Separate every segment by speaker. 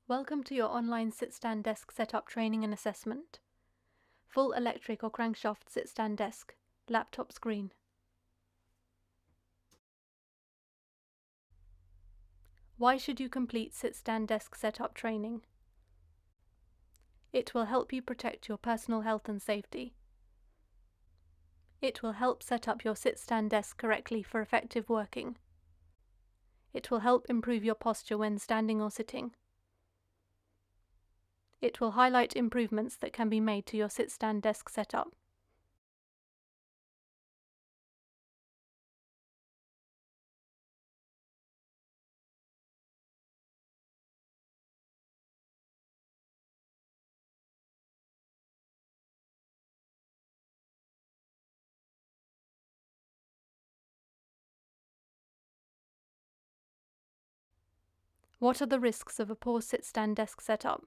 Speaker 1: Welcome to your online sit-stand desk setup training and assessment. Full electric or crankshaft sit-stand desk, laptop screen. Why should you complete sit-stand desk setup training? It will help you protect your personal health and safety. It will help set up your sit-stand desk correctly for effective working. It will help improve your posture when standing or sitting. It will highlight improvements that can be made to your sit-stand desk setup. What are the risks of a poor sit-stand desk setup?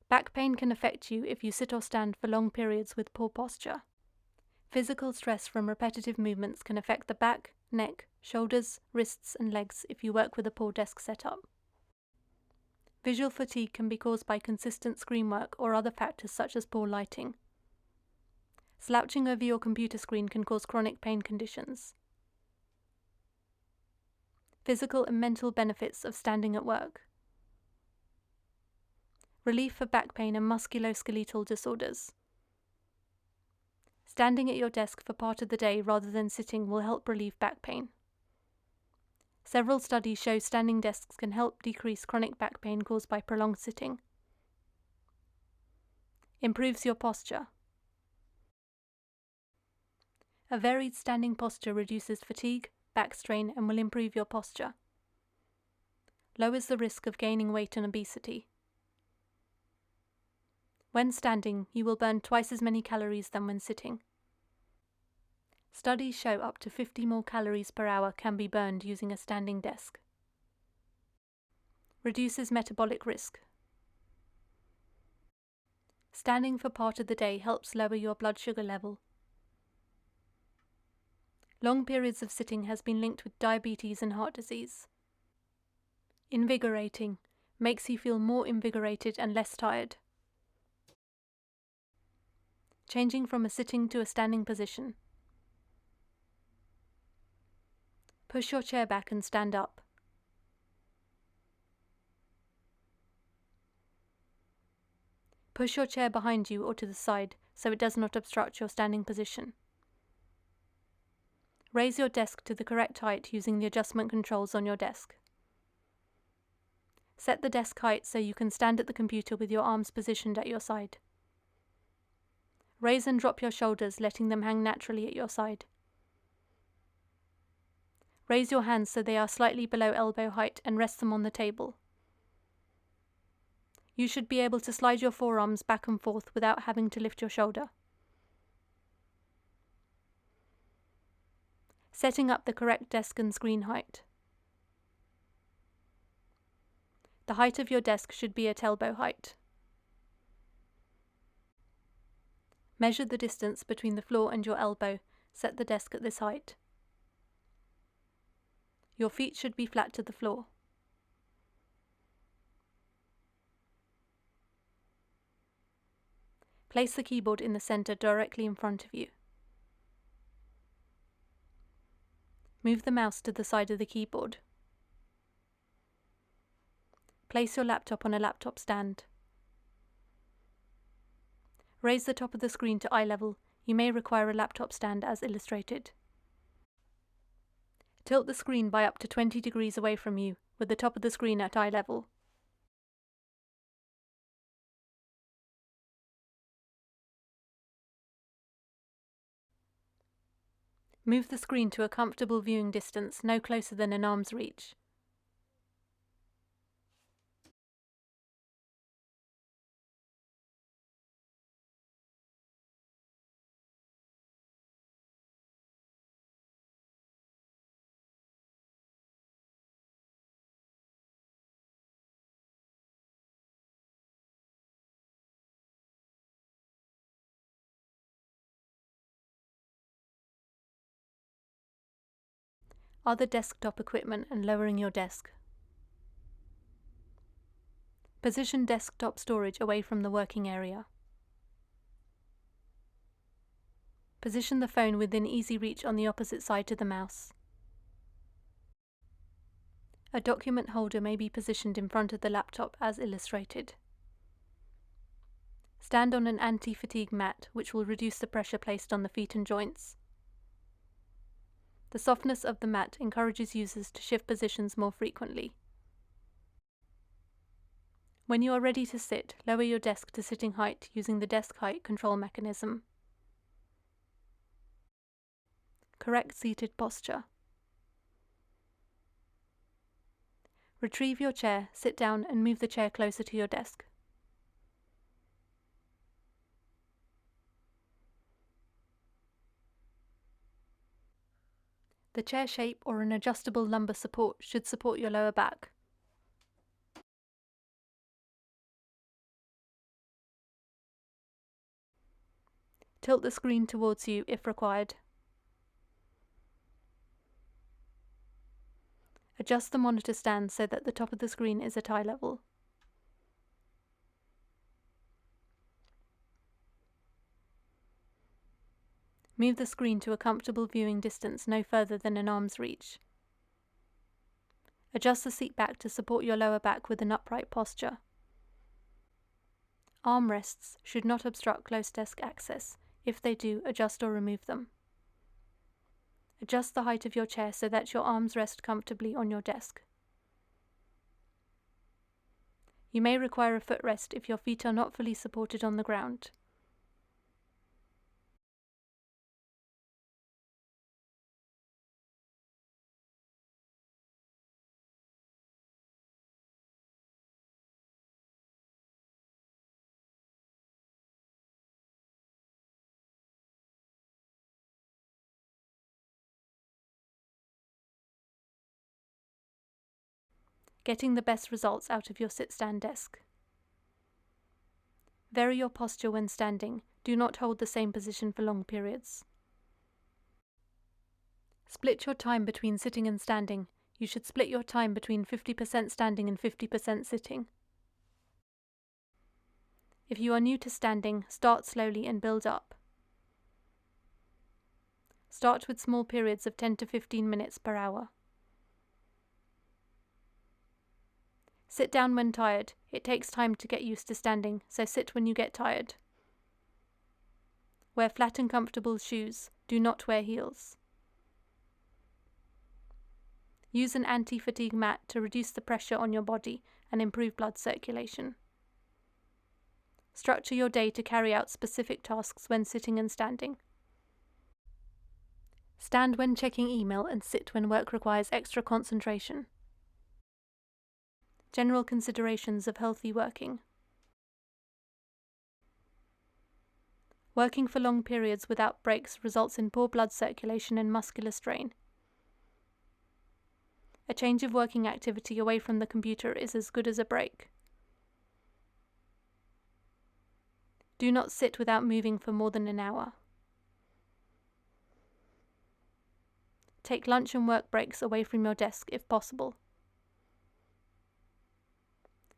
Speaker 1: Back pain can affect you if you sit or stand for long periods with poor posture. Physical stress from repetitive movements can affect the back, neck, shoulders, wrists, and legs if you work with a poor desk setup. Visual fatigue can be caused by consistent screen work or other factors such as poor lighting. Slouching over your computer screen can cause chronic pain conditions. Physical and mental benefits of standing at work. Relief for back pain and musculoskeletal disorders. Standing at your desk for part of the day rather than sitting will help relieve back pain. Several studies show standing desks can help decrease chronic back pain caused by prolonged sitting. Improves your posture. A varied standing posture reduces fatigue, back strain, and will improve your posture. Lowers the risk of gaining weight and obesity. When standing, you will burn twice as many calories than when sitting. Studies show up to 50 more calories per hour can be burned using a standing desk. Reduces metabolic risk. Standing for part of the day helps lower your blood sugar level. Long periods of sitting has been linked with diabetes and heart disease. Invigorating. Makes you feel more invigorated and less tired. Changing from a sitting to a standing position. Push your chair back and stand up. Push your chair behind you or to the side so it does not obstruct your standing position. Raise your desk to the correct height using the adjustment controls on your desk. Set the desk height so you can stand at the computer with your arms positioned at your side. Raise and drop your shoulders, letting them hang naturally at your side. Raise your hands so they are slightly below elbow height and rest them on the table. You should be able to slide your forearms back and forth without having to lift your shoulder. Setting up the correct desk and screen height. The height of your desk should be at elbow height. Measure the distance between the floor and your elbow. Set the desk at this height. Your feet should be flat to the floor. Place the keyboard in the center directly in front of you. Move the mouse to the side of the keyboard. Place your laptop on a laptop stand. Raise the top of the screen to eye level. You may require a laptop stand as illustrated. Tilt the screen by up to 20 degrees away from you, with the top of the screen at eye level. Move the screen to a comfortable viewing distance, no closer than an arm's reach. Other desktop equipment and lowering your desk. Position desktop storage away from the working area. Position the phone within easy reach on the opposite side to the mouse. A document holder may be positioned in front of the laptop as illustrated. Stand on an anti-fatigue mat, which will reduce the pressure placed on the feet and joints. The softness of the mat encourages users to shift positions more frequently. When you are ready to sit, lower your desk to sitting height using the desk height control mechanism. Correct seated posture. Retrieve your chair, sit down and move the chair closer to your desk. The chair shape or an adjustable lumbar support should support your lower back. Tilt the screen towards you if required. Adjust the monitor stand so that the top of the screen is at eye level. Move the screen to a comfortable viewing distance no further than an arm's reach. Adjust the seat back to support your lower back with an upright posture. Armrests should not obstruct close desk access. If they do, adjust or remove them. Adjust the height of your chair so that your arms rest comfortably on your desk. You may require a footrest if your feet are not fully supported on the ground. Getting the best results out of your sit-stand desk. Vary your posture when standing. Do not hold the same position for long periods. Split your time between sitting and standing. You should split your time between 50% standing and 50% sitting. If you are new to standing, start slowly and build up. Start with small periods of 10 to 15 minutes per hour. Sit down when tired. It takes time to get used to standing, so sit when you get tired. Wear flat and comfortable shoes. Do not wear heels. Use an anti-fatigue mat to reduce the pressure on your body and improve blood circulation. Structure your day to carry out specific tasks when sitting and standing. Stand when checking email and sit when work requires extra concentration. General considerations of healthy working. Working for long periods without breaks results in poor blood circulation and muscular strain. A change of working activity away from the computer is as good as a break. Do not sit without moving for more than an hour. Take lunch and work breaks away from your desk if possible.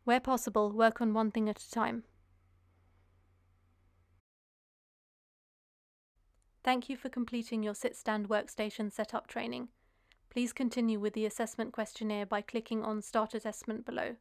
Speaker 1: Where possible, work on one thing at a time. Thank you for completing your sit-stand workstation setup training. Please continue with the assessment questionnaire by clicking on Start Assessment below.